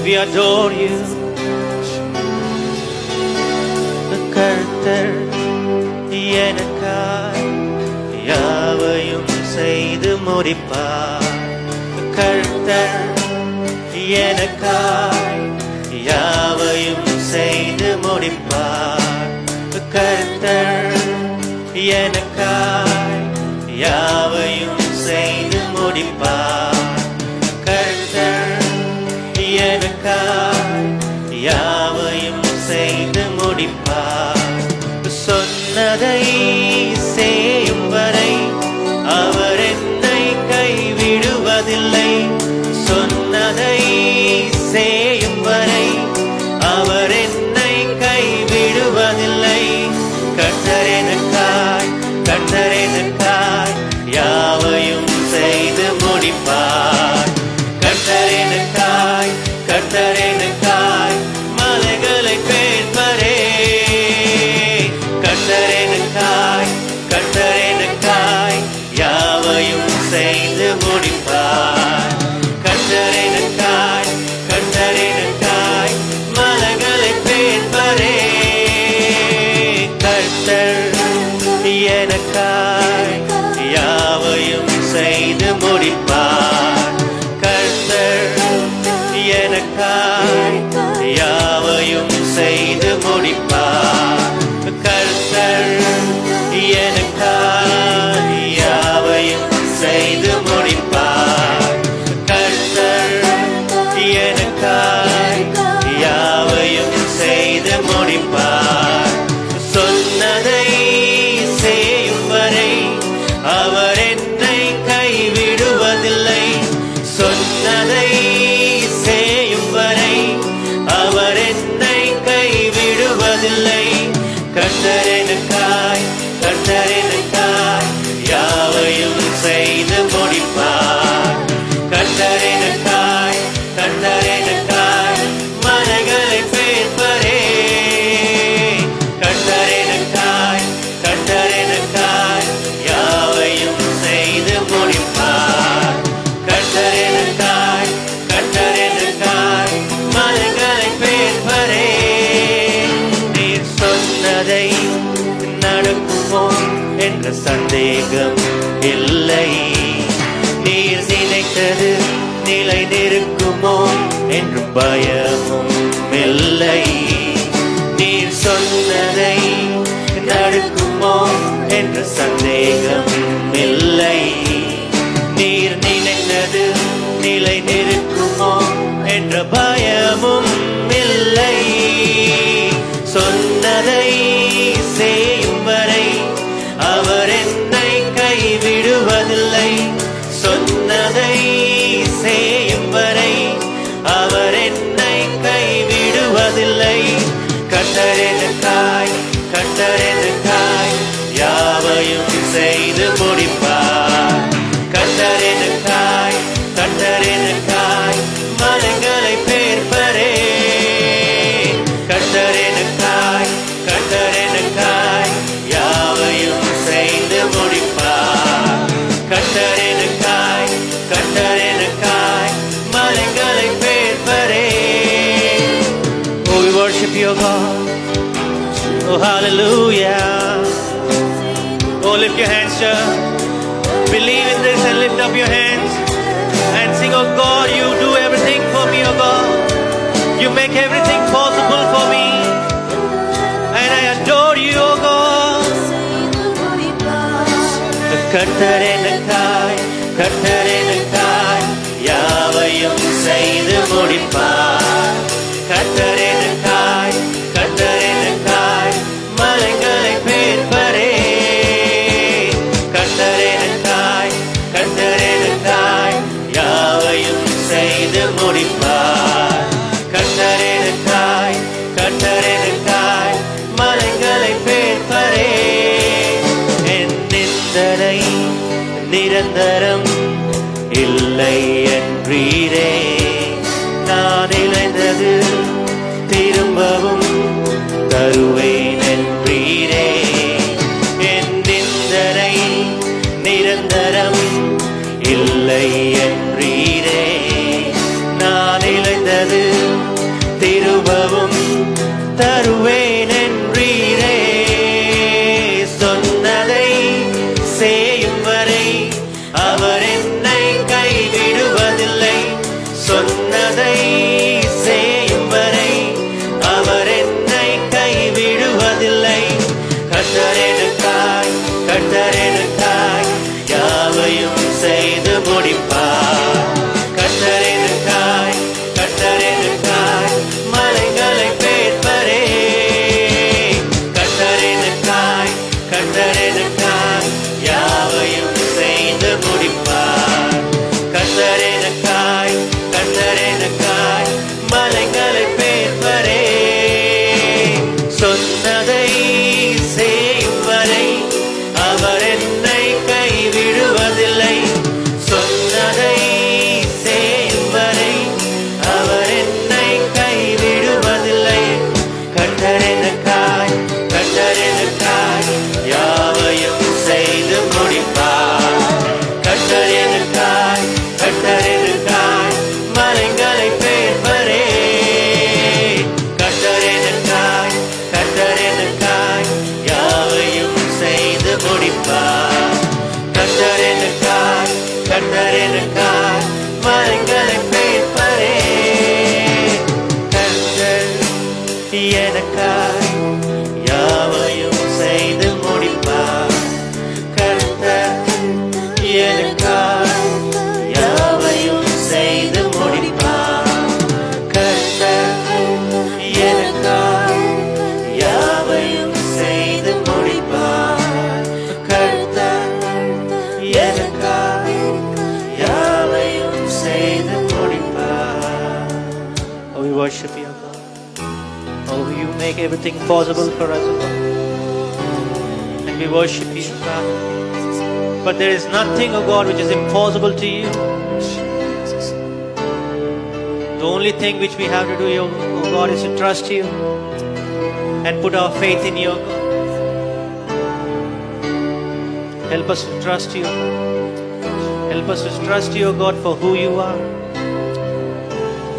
We adore you. கர்த்தர் எனக்காய் யாவையும் செய்து முடிப்பார். கர்த்தர் எனக்காய் யாவையும் செய்து முடிப்பார். கர்த்தர் எனக்காய் யாவையும் செய்து முடிப்பார். கர்த்தர் எனக்காய் யாவையும் செய்து முடிப்பார். சொன்னதை செய்யும் வரை அவர் என்னை கைவிடுவதில்லை. சொன்னதை செய்யும் வரை அவர் என்னை கைவிடுவதில்லை. கர்த்தர் எனக்காய் யாவையும் செய்து முடிப்பார். கர்த்தர் எனக்காய் மலைகளை பேர்ப்பரே. கர்த்தர் எனக்காய் யாவையும் செய்து முடிப்பார். கர்த்தர் எனக்காய் மலைகளை பேர்ப்பரே. கர்த்தர் எனக்காய் யாவையும் செய்து முடிப்பார். கர்த்தர் எனக்காய் யாவையும் செய்து முடிப்பார். கர்த்தர் எனக்காய் யாவையும் செய்து முடிப்பார். கர்த்தர் எனக்காய் யாவையும் செய்து முடிப்பார். சொன்னதை செய்யும் வரை அவர் என்னை கைவிடுவதில்லை. சொன்னதை செய்யும் வரை அவர் என்னை கைவிடுவதில்லை. கர்த்தர் எனக்காய் யாவையும் செய்து முடிப்பார். கர்த்தர் எனக்காய் மலைகளை பேர்ப்பரே. கர்த்தர் எனக்காய் யாவையும் செய்து முடிப்பார். கர்த்தர் எனக்காய் மலைகளை பேர்ப்பரே. நீர் சொன்னதை நடக்குமோ என்ற சந்தேகம் இல்லை. நீர் நினைத்தது நிலை நிற்குமோ என்று பயமும் இல்லை. நீர் சொன்னதை நடக்குமோ என்ற சந்தேகம் இல்லை. நீர் நினைத்தது நிலை நிற்குமோ என்ற பயமும் இல்லை. சொன்னதை செய்யும் வரை அவர் என்னை கைவிடுவதில்லை. சொன்னதை செய்யும் வரை அவர் என்னை கைவிடுவதில்லை. கர்த்தர் எனக்காய் யாவையும் செய்து முடிப்பார். கர்த்தர் எனக்காய் மலைகளை பேர்ப்பரே. கர்த்தர் எனக்காய் யாவையும் செய்து முடிப்பார். கர்த்தர் எனக்காய் மலைகளை பேர்ப்பரே. Oh, we worship you, God. Oh, hallelujah. Oh, lift your hands, church. Believe in this and lift up your hands and sing, oh God, you do everything for me, oh God. You make everything possible for me. And I adore you, oh God. கர்த்தர் எனக்காய் யாவையும் செய்து முடிப்பார். கர்த்தர் எனக்காய் மலைகளை பேர்ப்பரே. கர்த்தர் எனக்காய் யாவையும் செய்து முடிப்பார். கர்த்தர் எனக்காய் மலைகளை பேர்ப்பரே. என் நிந்தனை நிரந்தரம் இல்லை என்றீரே. நான் இணைந்தது திரும்பவும் தருவேன் என்றீரே. என் நிந்தனை நிரந்தரம் இல்லை என்றீரே. நான் இணைந்தது worship you, God. Oh, you make everything possible for us, God. And we worship you, God. But there is nothing, oh God, which is impossible to you. The only thing which we have to do, oh God, is to trust you and put our faith in you, God. Help us to trust you. Help us to trust you, God, for who you are.